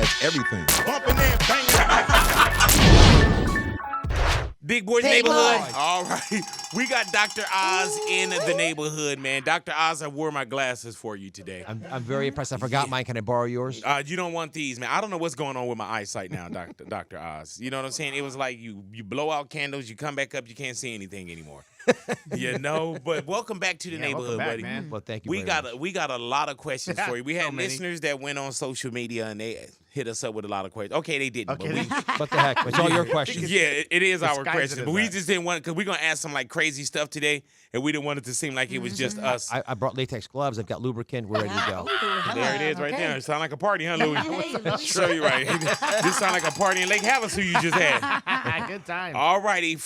That's everything. Bumping and banging. Big Boy's Big neighborhood. Boy. All right. We got Dr. Oz in the neighborhood, man. Dr. Oz, I wore my glasses for you today. I'm very impressed. I forgot mine. Can I borrow yours? You don't want these, man. I don't know what's going on with my eyesight now, Dr. Oz. You know what I'm saying? It was like you blow out candles, you come back up, you can't see anything anymore. You know, but welcome back to the neighborhood, back, buddy. man. Well, thank you. We got a lot of questions for you. We had So many. listeners that went on social media and they hit us up with a lot of questions. Okay, they didn't. Okay. But What the heck? It's all your questions. yeah, it is our Disguise it question. as But we that. just didn't want because we're gonna ask some like crazy stuff today, and we didn't want it to seem like it was just us. I brought latex gloves. I've got lubricant. We're ready to go. There it is, right Okay. there. It sound like a party, huh, Louis? Hey, Show you right. This sound like a party in Lake Havasu you just had. Good time. All righty,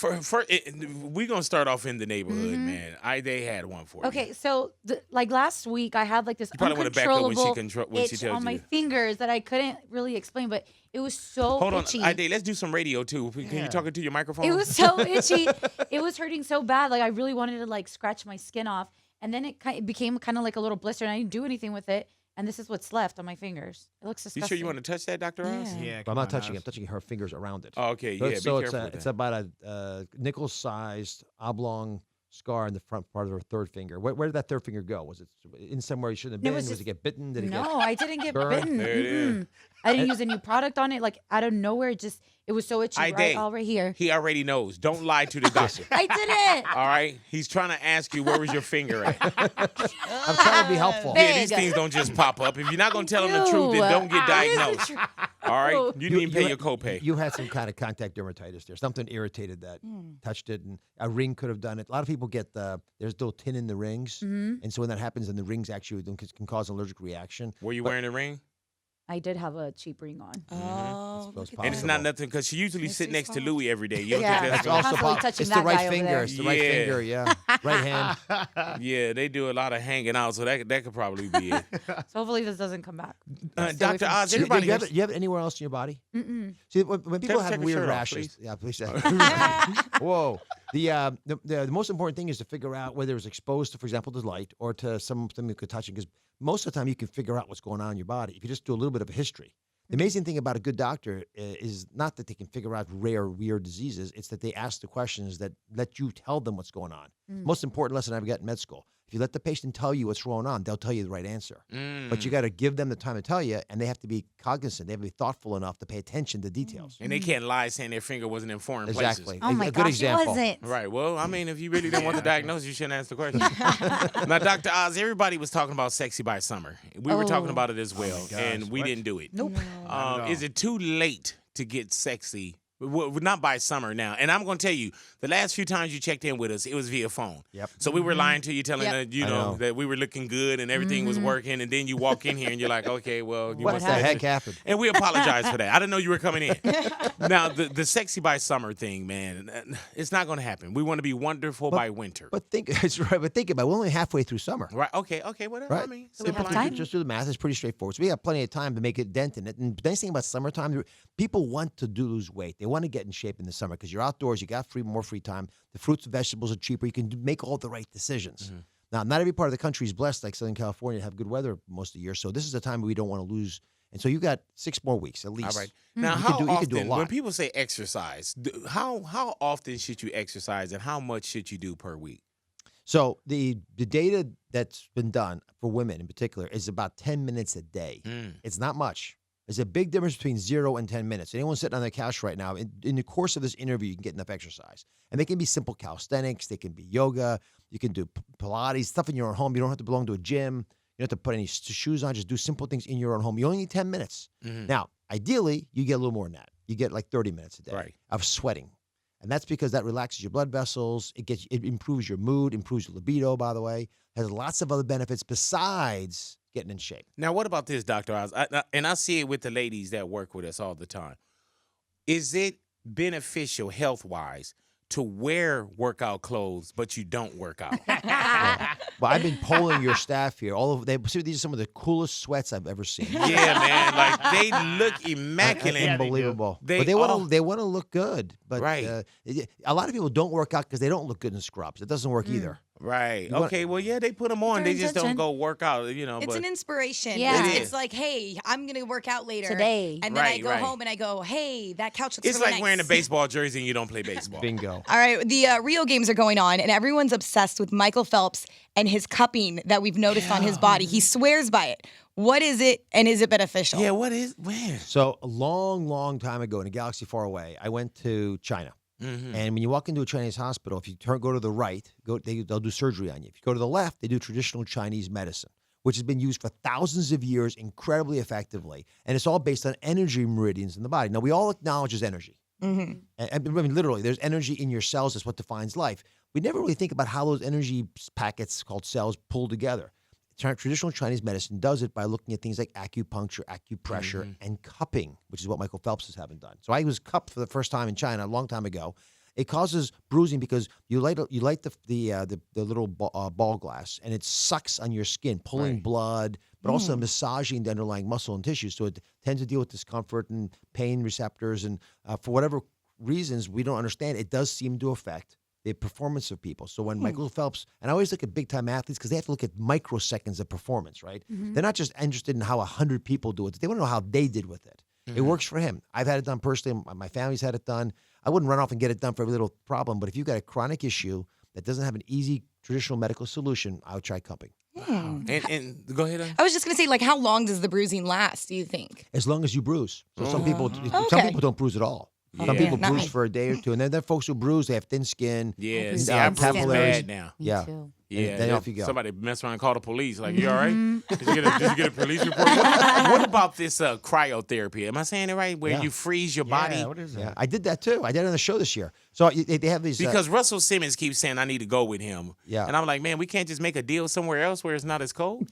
we're gonna start off in the neighborhood, man. They had one for you. Okay, so like last week, I had like this You probably wanna back up when she uncontrollable when she itch tells on my you. fingers that I couldn't really explain, but it was so Hold on, itchy. let's do some radio too. Can you talk into your microphone? It was so itchy. It was hurting so bad. Like I really wanted to like scratch my skin off, and then it became kind of like a little blister, and I didn't do anything with it. And this is what's left on my fingers. It looks You disgusting. sure you want to touch that, Dr. Oz? Yeah. Yeah, But I'm not touching it. I'm touching her fingers around it. Oh, okay, So yeah. it's- so be it's, careful with it's that. about a nickel-sized oblong scar in the front part of her third finger. Where did that third finger go? Was it in somewhere you shouldn't have No, it been? was Was just- it get bitten? Did it No, get I didn't get burned? bitten. There it is. Mm-mm. I didn't use a new product on it. Like out of nowhere, it was so itchy all right here. He already knows. Don't lie to the doctor. I didn't. All right? He's trying to ask you where was your finger at. I'm trying to be helpful. Yeah, these Big. things don't just pop up. If you're not going to tell him the truth, then don't get diagnosed. All right? You didn't even pay your copay. You had some kind of contact dermatitis there. Something irritated that, touched it, and a ring could have done it. A lot of people get there's little tin in the rings, and so when that happens, then the rings actually can cause an allergic reaction. Were you wearing a ring? I did have a cheap ring on. That's Oh, possible. And it's not nothing because she usually This sit is next to fun. Louis every day. You don't Yeah. think That's that's gonna- also Constantly possible. touching It's the that right guy over finger. there. It's the right Yeah. finger. Yeah, right hand. Yeah, they do a lot of hanging out, so that could probably be it. So hopefully this doesn't come back. Dr. Oz, Do you, everybody have it anywhere else in your body? Mm-mm. See, when people Take have your weird shirt off, rashes, please. yeah, please. Whoa. The most important thing is to figure out whether it's exposed to, for example, to light or to something you could touch it. Because most of the time you can figure out what's going on in your body if you just do a little bit of a history. The amazing thing about a good doctor is not that they can figure out rare, weird diseases. It's that they ask the questions that let you tell them what's going on. Most important lesson I ever got in med school. If you let the patient tell you what's going on, they'll tell you the right answer. But you got to give them the time to tell you, and they have to be cognizant. They have to be thoughtful enough to pay attention to details. And they can't lie saying their finger wasn't in foreign Exactly. places. Oh my a good gosh, example. it wasn't. Right. Well, I mean, if you really didn't want the diagnosis, you shouldn't ask the question. Now, Dr. Oz, everybody was talking about sexy by summer. We were talking Oh. about it as well, and we what? didn't do it. Nope. Not at all. Is it too late to get sexy? Well, not by summer now. And I'm going to tell you, the last few times you checked in with us, it was via phone. Yep. So we were lying to you, telling Yep. us, you I know, know. that we were looking good and everything was working. And then you walk in here and you're like, okay, well, you What must the have heck happened? And we apologize for that. I didn't know you were coming in. Now, the sexy by summer thing, man, it's not going to happen. We want to be wonderful by winter. But think it's right. But think about it. We're only halfway through summer. Right? Okay, whatever. Right. I mean, So we simple have line. time? Just do the math. It's pretty straightforward. So we have plenty of time to make a dent in it. And the nice thing about summertime, people want to lose weight. They want to get in shape in the summer because you're outdoors. You got more free time. The fruits and vegetables are cheaper. You can make all the right decisions. Now, not every part of the country is blessed like Southern California to have good weather most of the year. So this is a time we don't want to lose. And so you got 6 more weeks at least. All right. Now, You how can do a often, lot. when people say exercise, how often should you exercise and how much should you do per week? So the data that's been done for women in particular is about 10 minutes a day. It's not much. There's a big difference between 0 and 10 minutes. Anyone sitting on their couch right now, in the course of this interview, you can get enough exercise. And they can be simple calisthenics. They can be yoga. You can do Pilates, stuff in your own home. You don't have to belong to a gym. You don't have to put any shoes on. Just do simple things in your own home. You only need 10 minutes. Now, ideally, you get a little more than that. You get like 30 minutes a day Right. of sweating. And that's because that relaxes your blood vessels. It improves your mood, improves your libido, by the way. Has lots of other benefits besides getting in shape. Now, what about this, Dr. Oz? I see it with the ladies that work with us all the time. Is it beneficial health-wise to wear workout clothes, but you don't work out? Well, I've been polling your staff here. These are some of the coolest sweats I've ever seen. Yeah, man. Like, they look immaculate. Yeah, they do. Unbelievable. They But all- they want to look good. But Right. a lot of people don't work out because they don't look good in scrubs. It doesn't work either. Right. You want- Okay. Well, yeah, they put them on. Their They just don't intention. go work out. You know. It's but an inspiration. Yeah. It It's is. like, hey, I'm gonna work out later Today. and then I Right, go right. home and I go, hey, that couch looks it's really like nice. wearing a baseball jersey and you don't play baseball. Bingo. All right, the Rio games are going on, and everyone's obsessed with Michael Phelps and his cupping that we've noticed on his body. He swears by it. What is it, and is it beneficial? Yeah. What is where? So a long, long time ago in a galaxy far away, I went to China. Mm-hmm. And when you walk into a Chinese hospital, if you go to the right, they'll do surgery on you. If you go to the left, they do traditional Chinese medicine, which has been used for thousands of years incredibly effectively. And it's all based on energy meridians in the body. Now, we all acknowledge there's energy. Mm-hmm. I mean, literally, there's energy in your cells. That's what defines life. We never really think about how those energy packets called cells pull together. Traditional Chinese medicine does it by looking at things like acupuncture, acupressure, and cupping, which is what Michael Phelps has haven't done. So I was cupped for the first time in China a long time ago. It causes bruising because you light the little ball glass, and it sucks on your skin, pulling Right. blood, but also massaging the underlying muscle and tissue. So it tends to deal with discomfort and pain receptors, and for whatever reasons we don't understand, it does seem to affect the performance of people. So when Michael Phelps, and I always look at big-time athletes because they have to look at microseconds of performance, right? They're not just interested in how 100 people do it. They want to know how they did with it. It works for him. I've had it done personally. My family's had it done. I wouldn't run off and get it done for every little problem, but if you've got a chronic issue that doesn't have an easy traditional medical solution, I would try cupping. And go ahead. I was just gonna say, like, how long does the bruising last? Do you think? As long as you bruise. So some people Okay. don't bruise at all. Some Yeah. people Not bruise me. for a day or two, and then there are folks who bruise. They have thin skin. Yeah. bruise See, I thin bruise skin. bad now. Me Yeah. too. Yeah, then off you go. Somebody mess around and call the police. Like, you all right? Did you get a police report? What about this cryotherapy? Am I saying it right? Where Yeah. you freeze your body? Yeah, what is that? Yeah, I did that too. I did it on the show this year. So they have these Because Russell Simmons keeps saying I need to go with him. Yeah. And I'm like, man, we can't just make a deal somewhere else where it's not as cold.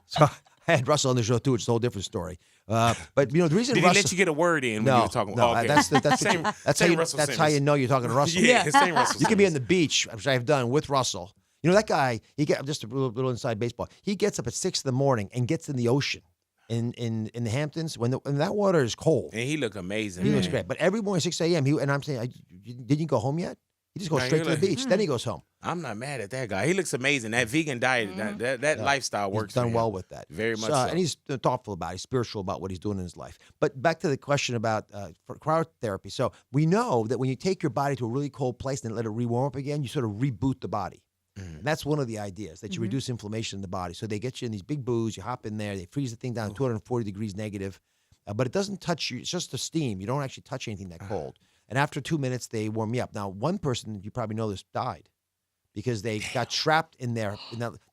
So I had Russell on the show too, which is a whole different story. But the reason Did Russell, he let you get a word in when no, you were talking? no, Oh, okay. that's Same- how same you Russell that's how Simmons. you know you're talking to Russell. Yeah, same Russell. You can be on Simmons. the beach, which I've done with Russell. You know that guy. He get just a little inside baseball. He gets up at 6 a.m. and gets in the ocean in the Hamptons when that water is cold. And he look amazing. He looks man. great. But every morning 6 a.m. And I'm saying, didn't you go home yet? He just goes No, straight you're to the like, beach. Then he goes home. I'm not mad at that guy. He looks amazing. That vegan diet, that lifestyle works. He's done for him. well with that. Very much so. And he's thoughtful about it. He's spiritual about what he's doing in his life. But back to the question about for cryotherapy. So we know that when you take your body to a really cold place and let it re-warm up again, you sort of reboot the body. And that's one of the ideas, that you reduce inflammation in the body. So they get you in these big booths, you hop in there, they freeze the thing down to 240 degrees negative, but it doesn't touch you. It's just the steam. You don't actually touch anything that cold. And after 2 minutes, they warm you up. Now, one person, you probably know this, died because they got trapped in there.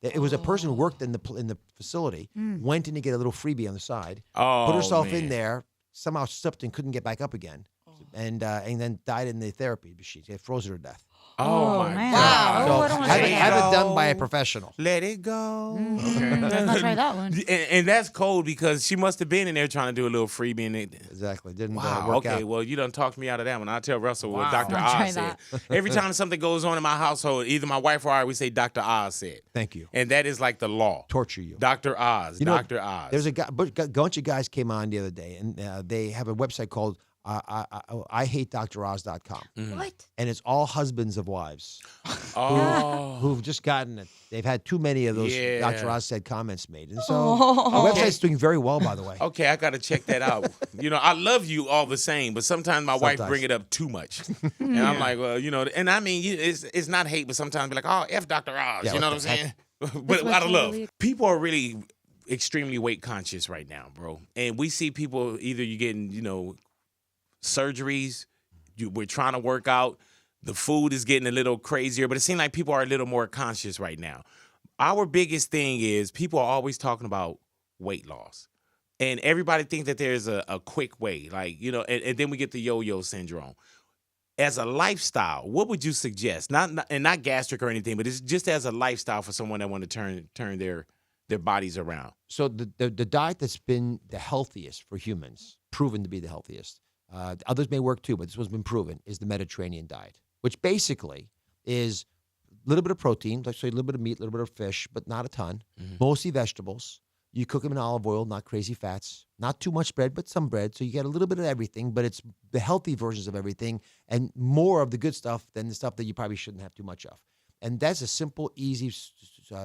It was a person who worked in the facility, went in to get a little freebie on the side, Oh, put herself man. in there, somehow slipped and couldn't get back up again, and then died in the therapy machine. They froze her to death. Oh, my man. God. Oh, So I don't wanna have try it, have it that. done by a professional. Let it go. Let's not try that one. And that's cold because she must have been in there trying to do a little freebie. And it, Exactly. Didn't wow. work Okay. out. Well, you done talked me out of that one. I'll tell Russell what Dr. I'll try Oz said. that. Every time something goes on in my household, either my wife or I, we say Dr. Oz said. Thank you. And that is like the law. Torture you. Dr. Oz. You know, Dr. Oz. There's a bunch of guys came on the other day, and they have a website called IHateDrOz.com. What? And it's all husbands of wives oh. who've just gotten it. They've had too many of those Yeah. Dr. Oz said comments made. And so our website's doing very well, by the way. Okay, I got to check that out. I love you all the same, but sometimes my wife Sometimes. bring it up too much. And I'm like, well, and I mean, it's not hate, but sometimes be like, oh, F Dr. Oz. Yeah, you know what what I'm the saying? But That's out of what love. really- People are really extremely weight conscious right now, bro. And we see people, either you getting, surgeries, we're trying to work out, the food is getting a little crazier, but it seems like people are a little more conscious right now. Our biggest thing is people are always talking about weight loss. And everybody thinks that there's a quick way, and then we get the yo-yo syndrome. As a lifestyle, what would you suggest? Not gastric or anything, but it's just as a lifestyle for someone that want to turn their bodies around. So the diet that's been the healthiest for humans, proven to be the healthiest, others may work too, but this one's been proven, is the Mediterranean diet, which basically is a little bit of protein, like say a little bit of meat, a little bit of fish, but not a ton, mostly vegetables. You cook them in olive oil, not crazy fats, not too much bread, but some bread. So you get a little bit of everything, but it's the healthy versions of everything and more of the good stuff than the stuff that you probably shouldn't have too much of. And that's a simple, easy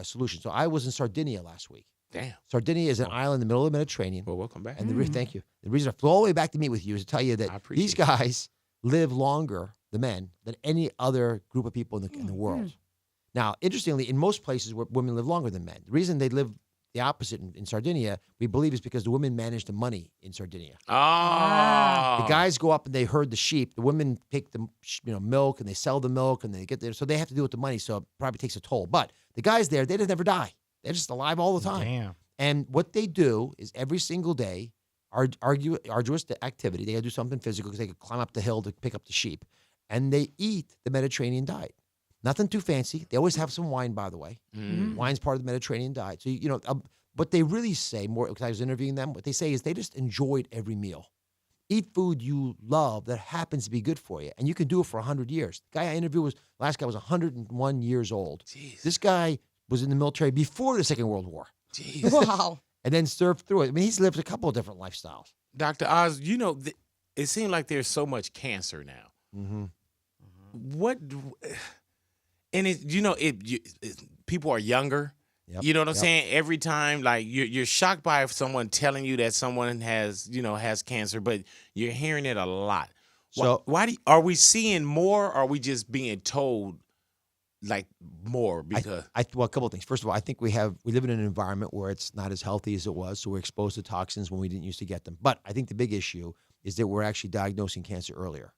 solution. So I was in Sardinia last week. Damn. Sardinia is an island in the middle of the Mediterranean. Well, welcome back. And thank you. The reason I flew all the way back to meet with you is to tell you that these guys live longer, the men, than any other group of people in the world. Now, interestingly, in most places where women live longer than men, the reason they live the opposite in Sardinia, we believe, is because the women manage the money in Sardinia. Oh. The guys go up and they herd the sheep. The women take the milk and they sell the milk and they get there. So they have to deal with the money. So it probably takes a toll. But the guys there, they just never die. They're just alive all the time. Damn. And what they do is every single day, arduous activity. They got to do something physical because they could climb up the hill to pick up the sheep. And they eat the Mediterranean diet. Nothing too fancy. They always have some wine, by the way. Wine's part of the Mediterranean diet. So, what they really say, more because I was interviewing them, what they say is they just enjoyed every meal. Eat food you love that happens to be good for you. And you can do it for 100 years. The guy I interviewed last guy was 101 years old. Jeez. This guy was in the military before the Second World War. Jeez. Wow. And then served through it. I mean, he's lived a couple of different lifestyles. Dr. Oz, it seems like there's so much cancer now. What... And people are younger. Yep. You know what I'm saying? Every time, like you're shocked by someone telling you that someone has cancer, but you're hearing it a lot. So why are we seeing more? Or are we just being told like more? Because well, a couple of things. First of all, I think we live in an environment where it's not as healthy as it was, so we're exposed to toxins when we didn't used to get them. But I think the big issue is that we're actually diagnosing cancer earlier,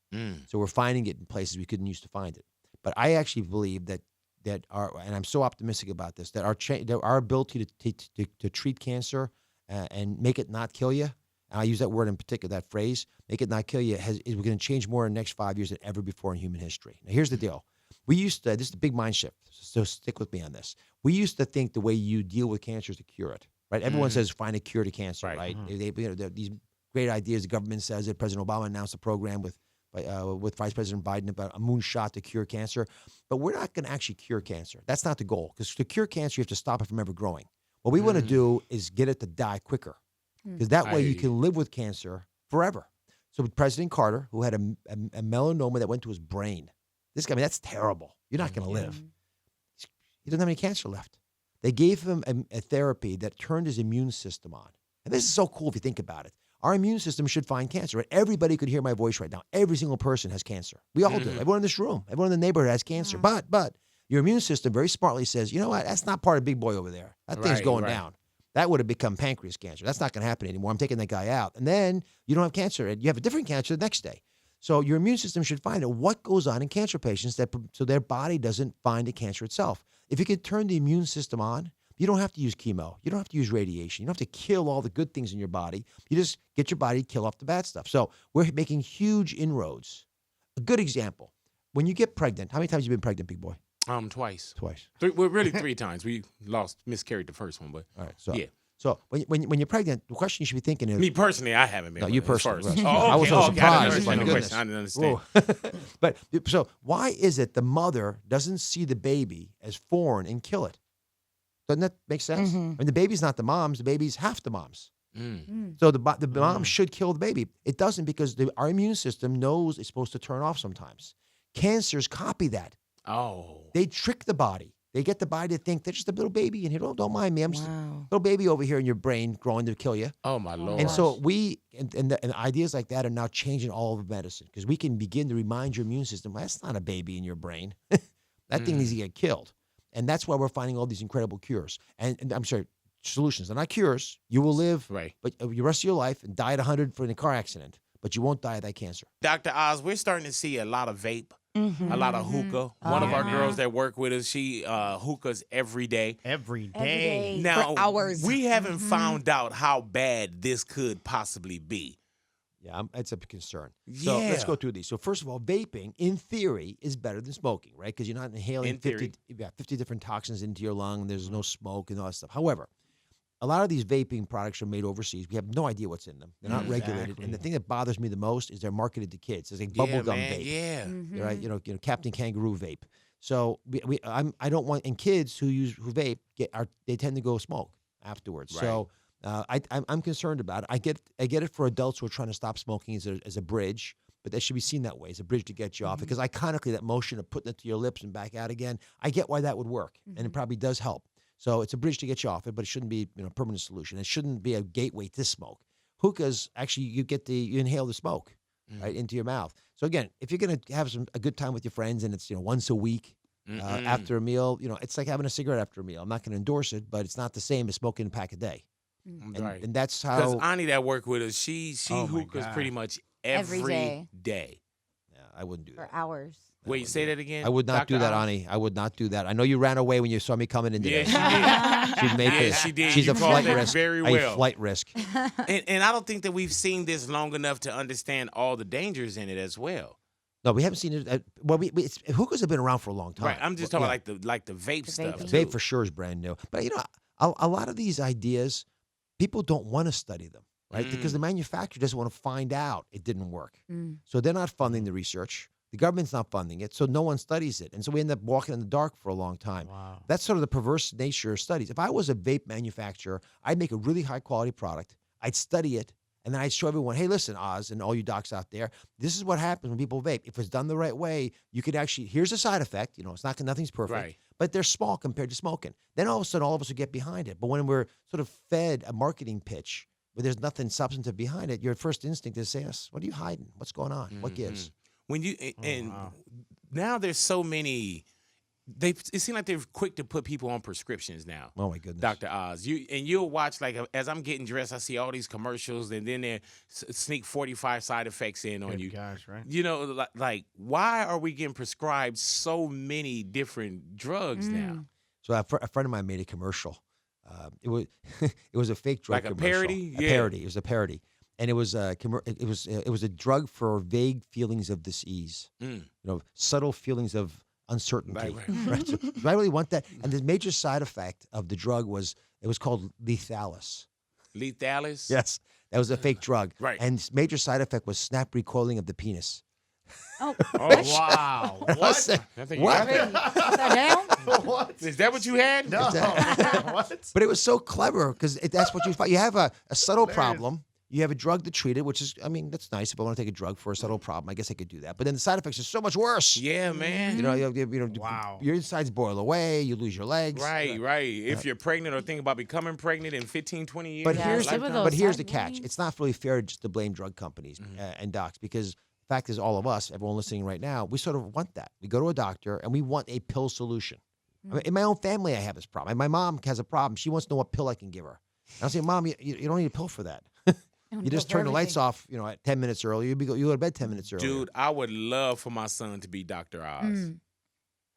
so we're finding it in places we couldn't used to find it. But I actually believe that and I'm so optimistic about this, that our ability to treat cancer and make it not kill you, and I use that word in particular, that phrase, make it not kill you, is going to change more in the next 5 years than ever before in human history. Now, here's the deal. This is a big mind shift, so stick with me on this. We used to think the way you deal with cancer is to cure it, right? Everyone says find a cure to cancer, right? These great ideas. The government says it. President Obama announced a program with Vice President Biden about a moonshot to cure cancer. But we're not going to actually cure cancer. That's not the goal. Because to cure cancer, you have to stop it from ever growing. What we want to do is get it to die quicker. Because that way you can live with cancer forever. So with President Carter, who had a melanoma that went to his brain. This guy, that's terrible. You're not going to live. He doesn't have any cancer left. They gave him a therapy that turned his immune system on. And this is so cool if you think about it. Our immune system should find cancer. Right? Everybody could hear my voice right now. Every single person has cancer. We all do. Everyone in this room, everyone in the neighborhood has cancer. But your immune system very smartly says, you know what? That's not part of Big Boy over there. That thing's going down. That would have become pancreas cancer. That's not going to happen anymore. I'm taking that guy out. And then you don't have cancer. You have a different cancer the next day. So your immune system should find out what goes on in cancer patients so their body doesn't find the cancer itself. If you could turn the immune system on, you don't have to use chemo. You don't have to use radiation. You don't have to kill all the good things in your body. You just get your body to kill off the bad stuff. So we're making huge inroads. A good example, when you get pregnant, how many times have you been pregnant, Big Boy? Twice. Twice. Really 3 times. We miscarried the first one, but all right. So yeah. So when you're pregnant, the question you should be thinking is... Me personally, I haven't been. No, you personally. First. Right. Oh, okay. I was so surprised. I didn't understand. But so why is it the mother doesn't see the baby as foreign and kill it? Doesn't that make sense? I mean, the baby's not the mom's. The baby's half the mom's. So the mom should kill the baby. It doesn't because our immune system knows it's supposed to turn off sometimes. Cancers copy that. Oh. They trick the body. They get the body to think they're just a little baby in here. Don't mind me. I'm just a little baby over here in your brain growing to kill you. Oh, my Lord. And so and ideas like that are now changing all of medicine because we can begin to remind your immune system, well, that's not a baby in your brain. That thing needs to get killed. And that's why we're finding all these incredible cures. And I'm sorry, solutions. They're not cures. You will live but the rest of your life and die at 100 in a car accident, but you won't die of that cancer. Dr. Oz, we're starting to see a lot of vape, a lot of hookah. One of our girls that work with us, she hookahs every day. Every day. Now, for hours. We haven't found out how bad this could possibly be. Yeah, it's a concern. So let's go through these. So first of all, vaping, in theory, is better than smoking, right? Because you're not inhaling 50 different toxins into your lung. There's no smoke and all that stuff. However, a lot of these vaping products are made overseas. We have no idea what's in them. They're not regulated. And the thing that bothers me the most is they're marketed to kids. It's like bubblegum vape. Yeah. Right? You know, Captain Kangaroo vape. So I don't want, and kids who vape they tend to go smoke afterwards. Right. So I'm concerned about it. I get it for adults who are trying to stop smoking as a bridge, but that should be seen that way. It's a bridge to get you off. Because iconically, that motion of putting it to your lips and back out again, I get why that would work, and it probably does help. So it's a bridge to get you off it, but it shouldn't be a permanent solution. It shouldn't be a gateway to smoke. Hookahs, actually, you inhale the smoke right into your mouth. So again, if you're going to have a good time with your friends and it's once a week after a meal, it's like having a cigarette after a meal. I'm not going to endorse it, but it's not the same as smoking a pack a day. Right. And that's how. Because Ani that work with us, she hookahs God. pretty much every day. Yeah, I wouldn't do that. For hours. Wait, say that again. I would not Dr. do that, Oz? Ani. I would not do that. I know you ran away when you saw me coming in today. Yeah, she did. She'd make it. She did. She's You a called flight that risk. very A well. flight risk. And I don't think that we've seen this long enough to understand all the dangers in it as well. No, we haven't seen it. Well, hookahs have been around for a long time. Right. I'm just talking about like the vape stuff. vaping. too. Vape for sure is brand new. But a lot of these ideas, people don't want to study them, right? Because the manufacturer doesn't want to find out it didn't work. So they're not funding the research. The government's not funding it, so no one studies it. And so we end up walking in the dark for a long time. Wow. That's sort of the perverse nature of studies. If I was a vape manufacturer, I'd make a really high-quality product. I'd study it, and then I'd show everyone, hey, listen, Oz, and all you docs out there, this is what happens when people vape. If it's done the right way, you could actually, here's a side effect. It's nothing's perfect, Right. but they're small compared to smoking. Then all of a sudden, all of us would get behind it. But when we're sort of fed a marketing pitch where there's nothing substantive behind it, your first instinct is to say, what are you hiding? What's going on? What gives? When you now there's so many. It seems like they're quick to put people on prescriptions now. Oh my goodness, Dr. Oz, you'll watch as I'm getting dressed, I see all these commercials, and then they sneak 45 side effects in on you. Gosh, right? Like why are we getting prescribed so many different drugs now? So a friend of mine made a commercial. It was a fake drug, Like a commercial. parody? A Yeah. parody. It was a parody, and it was a drug for vague feelings of dis-ease. Subtle feelings of uncertainty. Right. So, do I really want that? And the major side effect of the drug was called lethalis. Lethalis? Yes, that was a fake drug. Right. And its major side effect was snap recoiling of the penis. Oh, Oh wow! I was saying, I think what? you got that. down? What? Is that what you had? No. What? But it was so clever because that's what you find. You have a subtle problem. You have a drug to treat it, which is, that's nice. If I want to take a drug for a subtle problem, I guess I could do that. But then the side effects are so much worse. Yeah, man. Wow. Your insides boil away. You lose your legs. Right. If you're pregnant or thinking about becoming pregnant in 15, 20 years. But Yeah, here's some of those but here's the side catch. warnings. It's not really fair just to blame drug companies and docs because the fact is, all of us, everyone listening right now, we sort of want that. We go to a doctor and we want a pill solution. I mean, in my own family, I have this problem. My mom has a problem. She wants to know what pill I can give her. And I'll say, Mom, you don't need a pill for that. You just turn the lights off, at 10 minutes early. You go to bed 10 minutes early. Dude, I would love for my son to be Dr. Oz.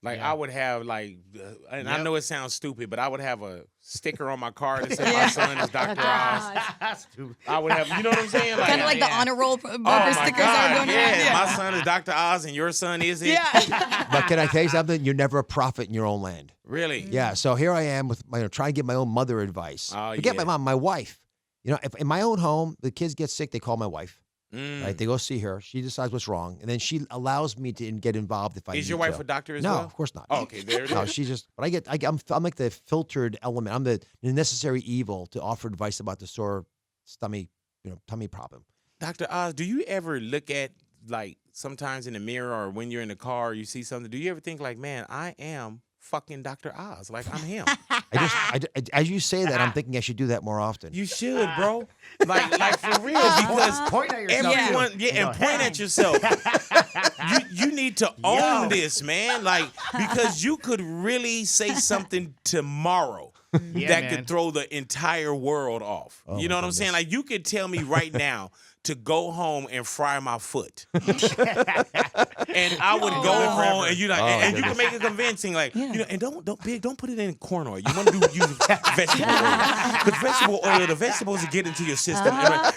I would have and I know it sounds stupid, but I would have a sticker on my car that said my son is Dr. Oz. I would have, you know what I'm saying? Kind of like the honor roll bumper oh my stickers God, are going yeah. around. My son is Dr. Oz and your son is it? Yeah. But can I tell you something? You're never a prophet in your own land. Really? Yeah. So here I am with trying to get my own mother advice. Oh, Forget yeah. my mom, my wife. If in my own home, the kids get sick, they call my wife. Right? They go see her. She decides what's wrong, and then she allows me to get involved if I Is need your wife to. a doctor as No, well? of course not. Oh, okay, there it is. No, she just. But I'm like the filtered element. I'm the necessary evil to offer advice about the sore tummy problem. Dr. Oz, do you ever look at sometimes in the mirror or when you're in the car, you see something? Do you ever think man, I am fucking Dr. Oz? Like I'm him. As you say that, I'm thinking I should do that more often. You should, bro. Like for real, because Point at yourself. everyone, too. and point at yourself. you need to own this, man. Because you could really say something tomorrow Yeah, that man. could throw the entire world off. You know what I'm saying? You could tell me right now to go home and fry my foot. And I would go home and and you can make it convincing, and don't put it in corn oil. You want to use vegetable oil. Because vegetable oil, the vegetables will get into your system.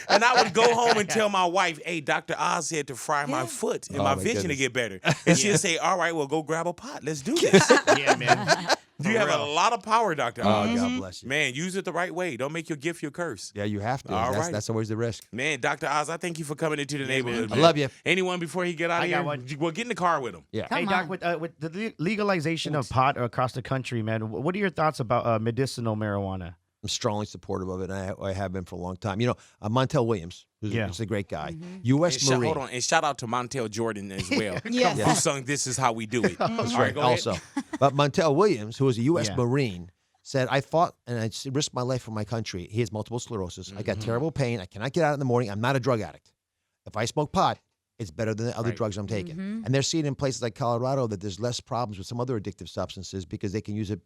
And I would go home and tell my wife, hey, Dr. Oz said to fry my foot and my my vision to goodness. get better. And she'll say, all right, well, go grab a pot. Let's do this. Yeah, man. You have a lot of power, Dr. Oh, Oz. God bless you. Man, use it the right way. Don't make your gift your curse. Yeah, you have to. All That's, right. that's always the risk. Man, Dr. Oz, I thank you for coming into the neighborhood. I man. love you. Anyone before he get out I of got here? one. Well, get in the car with him. Yeah. Come Hey, Doc, on. with the legalization of pot across the country, man, what are your thoughts about medicinal marijuana? I'm strongly supportive of it, and I have been for a long time. You know, Montel Williams, who's a great guy, U.S. Marine. Hold on, and shout out to Montel Jordan as well. Yes. Who sung "This Is How We Do It." That's All right. go ahead. Also, but Montel Williams, who was a U.S. Marine, said, "I fought and I risked my life for my country. He has multiple sclerosis. I got terrible pain. I cannot get out in the morning. I'm not a drug addict. If I smoke pot, it's better than the other drugs I'm taking." And they're seeing in places like Colorado that there's less problems with some other addictive substances because they can use a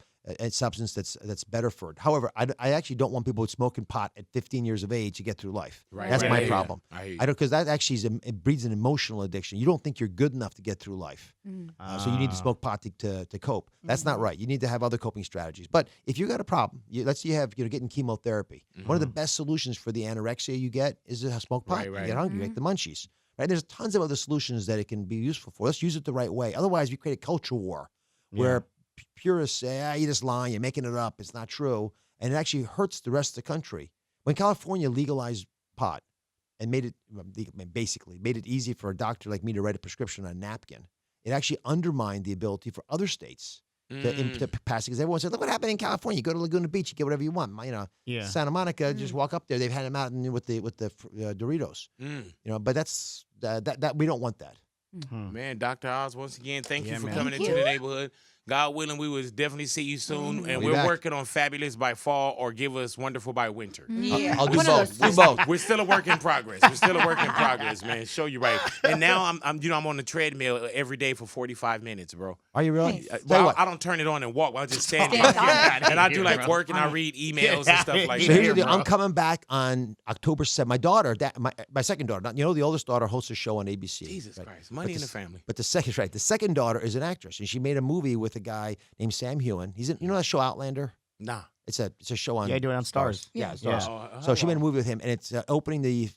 substance that's better for it. However, I actually don't want people smoking pot at 15 years of age to get through life. Right. That's Right. my Yeah. problem. I hear you. I don't, because that actually it breeds an emotional addiction. You don't think you're good enough to get through life, so you need to smoke pot to cope. That's not right. You need to have other coping strategies. But if you got a problem, let's say you have getting chemotherapy. One of the best solutions for the anorexia you get is to smoke pot. Right, right. You get hungry, you get the munchies. Right? There's tons of other solutions that it can be useful for. Let's use it the right way. Otherwise, we create a culture war where purists say, you're just lying, you're making it up, it's not true. And it actually hurts the rest of the country. When California legalized pot and made it easy for a doctor like me to write a prescription on a napkin, it actually undermined the ability for other states to pass it. Because everyone said, look what happened in California. You go to Laguna Beach, you get whatever you want. Santa Monica, just walk up there. They've had them out with the Doritos. But that's that we don't want that. Man, Dr. Oz, once again, thank you for man. coming into the neighborhood. God willing, we will definitely see you soon. And Be we're back. working on Fabulous by fall or give us Wonderful by winter. Yeah. I'll do One of both. those. Do both. We're still a work in progress. We're still a work in progress, man. Show you right. And now I'm on the treadmill every day for 45 minutes, bro. Are you really? Nice. Tell you Well, what. I don't turn it on and walk. I just stand there. Stand on And I do like work and I read emails and stuff like So that. here's the deal. I'm coming back on October 7th. My daughter, my second daughter, the oldest daughter hosts a show on ABC. Jesus right? Christ. Money in the family. But the second daughter is an actress, and she made a movie with a guy named Sam Hewen. He's in, that show Outlander? Nah. It's a show on. Yeah, I do it on Stars. Yeah, Yeah. Stars. Oh, So she made a movie with him, and it's opening the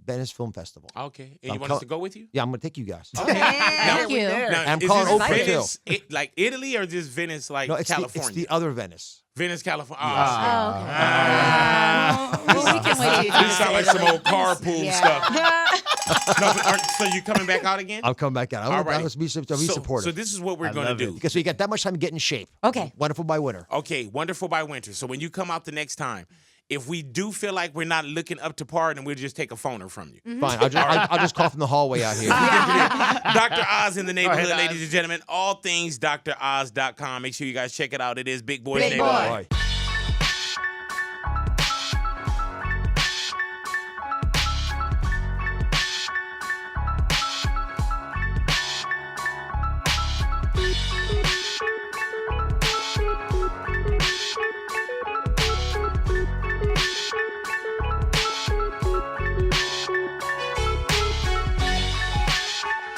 Venice Film Festival. Okay. And I'm you want us co- to go with you? Yeah, I'm gonna take you guys. Okay. Thank you. Now, I'm is calling this Oprah, Venice, like Italy or just Venice, like No, it's California? the other Venice. Venice, California. Oh, Oh, okay. shit. Well, we can wait till you This sound like some old carpool Yeah. stuff. No, but so you coming back out again? I'll come back out. All right. I'll be supportive. So this is what we're going love to it. do. because so you got that much time to get in shape. Okay. Wonderful by winter. Okay, Wonderful by winter. So when you come out the next time, if we do feel like we're not looking up to par, then we'll just take a phoner from you. Fine. I'll just call from the hallway out here. Dr. Oz in the neighborhood, Oz. ladies and gentlemen. All things DrOz.com. Make sure you guys check it out. It is Big Boy Big Neighborhood. Boy. Boy.